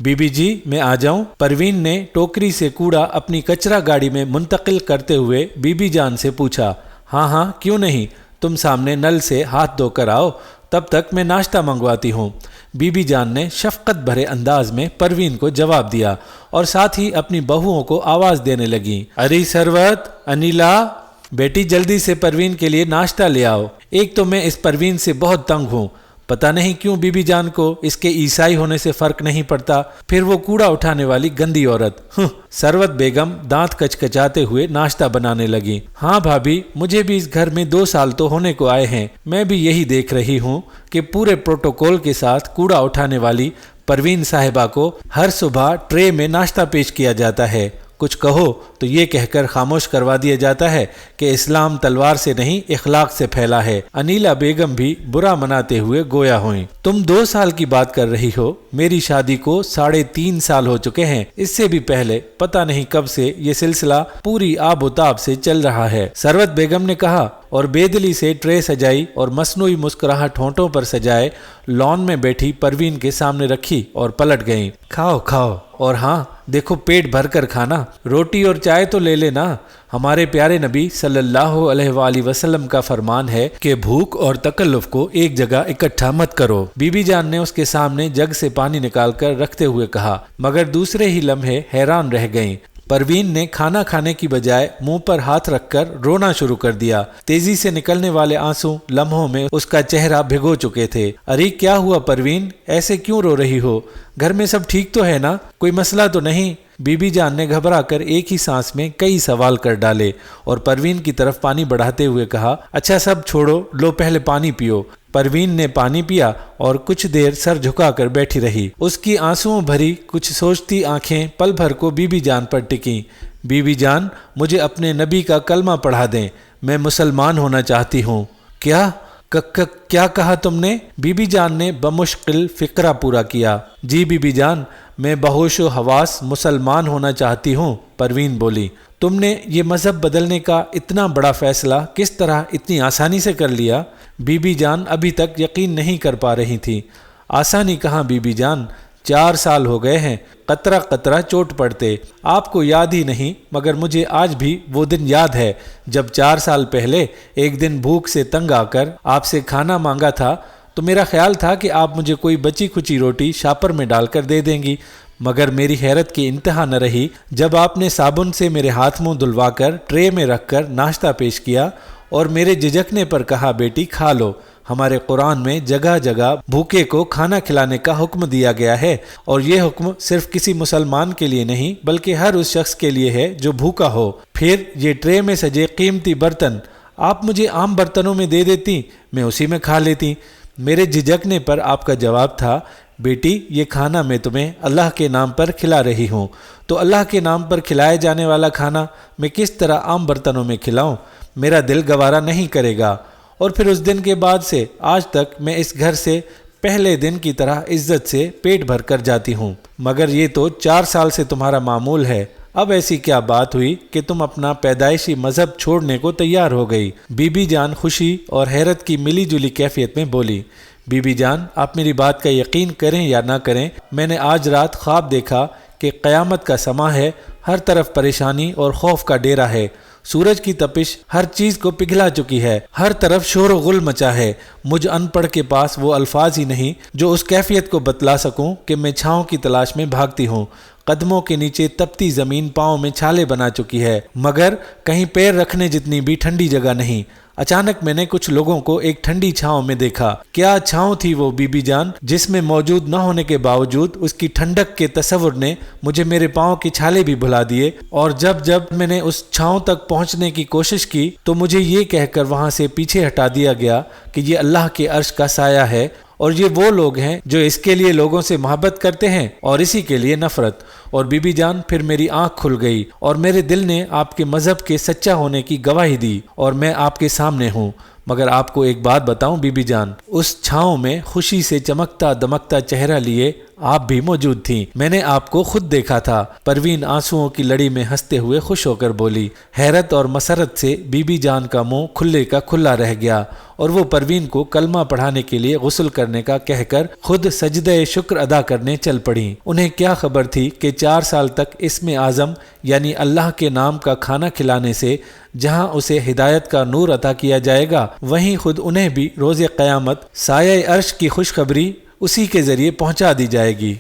Be B G میں آ جاؤں؟ پروین نے ٹوکری سے کوڑا اپنی کچرا گاڑی میں منتقل کرتے ہوئے بی بی جان سے پوچھا۔ ہاں ہاں کیوں نہیں، تم سامنے نل سے ہاتھ دھو کر آؤ، تب تک میں ناشتہ منگواتی ہوں۔ بی بی جان نے شفقت بھرے انداز میں پروین کو جواب دیا اور ساتھ ہی اپنی بہوؤں کو آواز دینے لگیں۔ ارے سروت، انیلا، بیٹی جلدی سے پروین کے لیے ناشتہ لے آؤ۔ ایک تو میں اس پروین سے بہت تنگ ہوں، پتہ نہیں کیوں بی بی جان کو اس کے عیسائی ہونے سے فرق نہیں پڑتا، پھر وہ کوڑا اٹھانے والی گندی عورت۔ سروت بیگم دانت کچکچاتے ہوئے ناشتہ بنانے لگی۔ ہاں بھابھی، مجھے بھی اس گھر میں 2 سال تو ہونے کو آئے ہیں، میں بھی یہی دیکھ رہی ہوں کہ پورے پروٹوکول کے ساتھ کوڑا اٹھانے والی پروین صاحبہ کو ہر صبح ٹرے میں ناشتہ پیش کیا جاتا ہے، کچھ کہو تو یہ کہہ کر خاموش کروا دیا جاتا ہے کہ اسلام تلوار سے نہیں اخلاق سے پھیلا ہے۔ انیلا بیگم بھی برا مناتے ہوئے گویا ہوئیں۔ تم 2 سال کی بات کر رہی ہو، میری شادی کو 3.5 سال ہو چکے ہیں، اس سے بھی پہلے پتہ نہیں کب سے یہ سلسلہ پوری آب و تاب سے چل رہا ہے، سروت بیگم نے کہا، اور بے دلی سے ٹرے سجائی اور مصنوعی مسکراہٹ ہونٹوں پر سجائے لان میں بیٹھی پروین کے سامنے رکھی اور پلٹ گئیں۔ کھاؤ کھاؤ، اور ہاں دیکھو پیٹ بھر کر کھانا، روٹی اور چائے تو لے لینا۔ ہمارے پیارے نبی صلی اللہ علیہ وآلہ وسلم کا فرمان ہے کہ بھوک اور تکلف کو ایک جگہ اکٹھا مت کرو۔ بی بی جان نے اس کے سامنے جگ سے پانی نکال کر رکھتے ہوئے کہا، مگر دوسرے ہی لمحے حیران رہ گئیں۔ پروین نے کھانا کھانے کی بجائے منہ پر ہاتھ رکھ کر رونا شروع کر دیا۔ تیزی سے نکلنے والے آنسو لمحوں میں اس کا چہرہ بھگو چکے تھے۔ ارے کیا ہوا پروین، ایسے کیوں رو رہی ہو؟ گھر میں سب ٹھیک تو ہے نا؟ کوئی مسئلہ تو نہیں؟ بی بی جان نے گھبرا کر ایک ہی سانس میں کئی سوال کر ڈالے اور پروین کی طرف پانی بڑھاتے ہوئے کہا، اچھا سب چھوڑو، لو پہلے پانی پیو۔ پروین نے پانی پیا اور کچھ دیر سر جھکا کر بیٹھی رہی۔ اس کی آنسوؤں بھری کچھ سوچتی آنکھیں پل بھر کو بی بی جان پر ٹکیں۔ بی بی جان، مجھے اپنے نبی کا کلمہ پڑھا دیں، میں مسلمان ہونا چاہتی ہوں۔ کیا کیا کہا تم نے؟ بی بی جان نے بمشکل فقرہ پورا کیا۔ جی بی بی جان، میں بہوش و حواس مسلمان ہونا چاہتی ہوں، پروین بولی۔ تم نے یہ مذہب بدلنے کا اتنا بڑا فیصلہ کس طرح اتنی آسانی سے کر لیا؟ بی بی جان ابھی تک یقین نہیں کر پا رہی تھی۔ آسانی کہاں بی بی جان، 4 سال ہو گئے ہیں، قطرہ قطرہ چوٹ پڑتے۔ آپ کو یاد ہی نہیں، مگر مجھے آج بھی وہ دن یاد ہے جب 4 سال پہلے ایک دن بھوک سے تنگ آ کر آپ سے کھانا مانگا تھا تو میرا خیال تھا کہ آپ مجھے کوئی بچی کھچی روٹی شاپر میں ڈال کر دے دیں گی، مگر میری حیرت کی انتہا نہ رہی جب آپ نے صابن سے میرے ہاتھ منہ دھلوا کر ٹرے میں رکھ کر ناشتہ پیش کیا اور میرے جھجکنے پر کہا، بیٹی کھا لو۔ ہمارے قرآن میں جگہ جگہ بھوکے کو کھانا کھلانے کا حکم دیا گیا ہے، اور یہ حکم صرف کسی مسلمان کے لیے نہیں بلکہ ہر اس شخص کے لیے ہے جو بھوکا ہو۔ پھر یہ ٹرے میں سجے قیمتی برتن آپ مجھے عام برتنوں میں دے دیتی، میں اسی میں کھا لیتی۔ میرے جھجکنے پر آپ کا جواب تھا، بیٹی یہ کھانا میں تمہیں اللہ کے نام پر کھلا رہی ہوں، تو اللہ کے نام پر کھلائے جانے والا کھانا میں کس طرح عام برتنوں میں کھلاؤں؟ میرا دل گوارا نہیں کرے گا۔ اور پھر اس دن کے بعد سے آج تک میں اس گھر سے پہلے دن کی طرح عزت سے پیٹ بھر کر جاتی ہوں، مگر یہ تو 4 سال سے تمہارا معمول ہے۔ اب ایسی کیا بات ہوئی کہ تم اپنا پیدائشی مذہب چھوڑنے کو تیار ہو گئی؟ بی بی جان خوشی اور حیرت کی ملی جلی کیفیت میں بولی۔ بی بی جان، آپ میری بات کا یقین کریں یا نہ کریں، میں نے آج رات خواب دیکھا کہ قیامت کا سماں ہے، ہر طرف پریشانی اور خوف کا ڈیرا ہے، سورج کی تپش ہر چیز کو پگھلا چکی ہے، ہر طرف شور و غل مچا ہے۔ مجھ ان پڑھ کے پاس وہ الفاظ ہی نہیں جو اس کیفیت کو بتلا سکوں کہ میں چھاؤں کی تلاش میں بھاگتی ہوں۔ قدموں کے نیچے تپتی زمین پاؤں میں چھالے بنا چکی ہے، مگر کہیں پیر رکھنے جتنی بھی ٹھنڈی جگہ نہیں۔ اچانک میں نے کچھ لوگوں کو ایک ٹھنڈی چھاؤں میں دیکھا۔ کیا چھاؤں تھی وہ بی بی جان، جس میں موجود نہ ہونے کے باوجود اس کی ٹھنڈک کے تصور نے مجھے میرے پاؤں کے چھالے بھی بھلا دیے، اور جب میں نے اس چھاؤں تک پہنچنے کی کوشش کی تو مجھے یہ کہہ کر وہاں سے پیچھے ہٹا دیا گیا کہ یہ اللہ کے عرش کا سایہ ہے، اور یہ وہ لوگ ہیں جو اس کے لیے لوگوں سے محبت کرتے ہیں اور اسی کے لیے نفرت۔ اور بی بی جان، پھر میری آنکھ کھل گئی اور میرے دل نے آپ کے مذہب کے سچا ہونے کی گواہی دی، اور میں آپ کے سامنے ہوں۔ مگر آپ کو ایک بات بتاؤں بی بی جان، اس چھاؤں میں خوشی سے چمکتا دمکتا چہرہ لیے آپ بھی موجود تھیں، میں نے آپ کو خود دیکھا تھا۔ پروین آنسوؤں کی لڑی میں ہنستے ہوئے خوش ہو کر بولی۔ حیرت اور مسرت سے بی بی جان کا منہ کھلے کا کھلا رہ گیا اور وہ پروین کو کلمہ پڑھانے کے لیے غسل کرنے کا کہہ کر خود سجدہ شکر ادا کرنے چل پڑیں۔ انہیں کیا خبر تھی کہ 4 سال تک اسم اعظم یعنی اللہ کے نام کا کھانا کھلانے سے جہاں اسے ہدایت کا نور عطا کیا جائے گا، وہیں خود انہیں بھی روز قیامت سایہ عرش کی خوشخبری اسی کے ذریعے پہنچا دی جائے گی۔